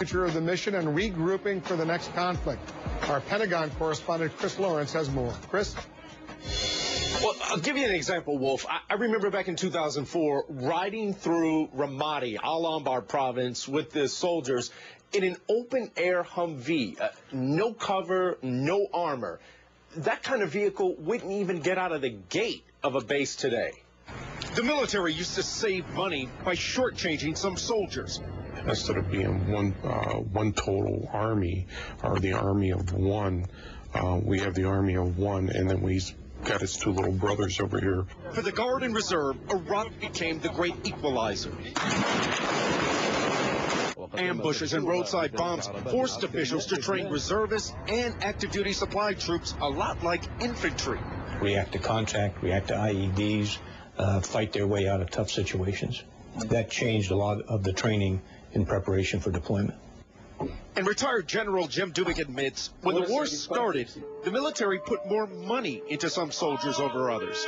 Future of the mission and regrouping for the next conflict. Our Pentagon correspondent Chris Lawrence has more. Chris? Well, I'll give you an example, Wolf. I remember back in 2004 riding through Ramadi, Al-Anbar province, with the soldiers in an open-air Humvee. No cover, no armor. That kind of vehicle wouldn't even get out of the gate of a base today. The military used to save money by shortchanging some soldiers. Instead of being one total army, or the army of one, we have the army of one, and then we've got his two little brothers over here. For the Guard and Reserve, Iraq became the great equalizer. Ambushes and roadside bombs forced officials to train reservists and active duty supply troops a lot like infantry. React to contact, react to IEDs, fight their way out of tough situations. That changed a lot of the training in preparation for deployment. And retired General Jim Dubik admits, when the war started, the military put more money into some soldiers over others.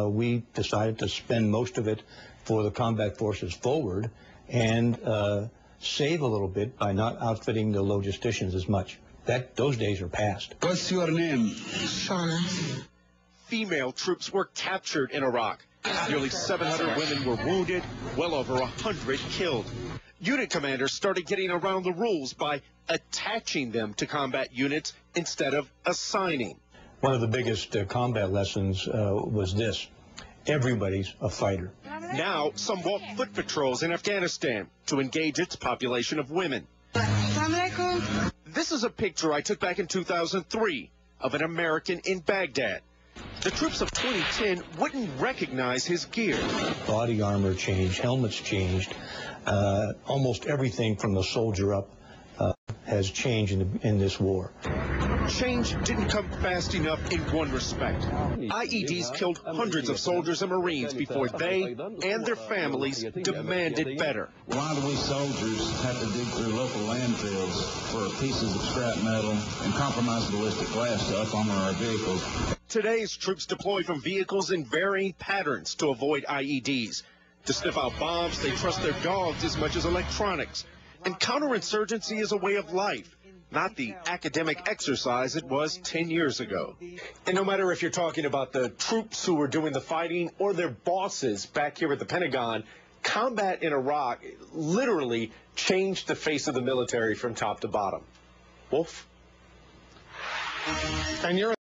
We decided to spend most of it for the combat forces forward and save a little bit by not outfitting the logisticians as much. Those days are past. What's your name? Shauna. Female troops were captured in Iraq. Nearly 700 women were wounded, well over 100 killed. Unit commanders started getting around the rules by attaching them to combat units instead of assigning. One of the biggest combat lessons was this: everybody's a fighter. Now, some walk foot patrols in Afghanistan to engage its population of women. This is a picture I took back in 2003 of an American in Baghdad. The troops of 2010 wouldn't recognize his gear. Body armor changed, helmets changed. Almost everything from the soldier up has changed in this war. Change didn't come fast enough in one respect. IEDs killed hundreds of soldiers and Marines before they and their families demanded better. Why do we soldiers have to dig through local landfills for pieces of scrap metal and compromised ballistic glass to up-armor our vehicles? Today's troops deploy from vehicles in varying patterns to avoid IEDs. To sniff out bombs, they trust their dogs as much as electronics. And counterinsurgency is a way of life, not the academic exercise it was 10 years ago. And no matter if you're talking about the troops who were doing the fighting or their bosses back here at the Pentagon, combat in Iraq literally changed the face of the military from top to bottom. Wolf? And you're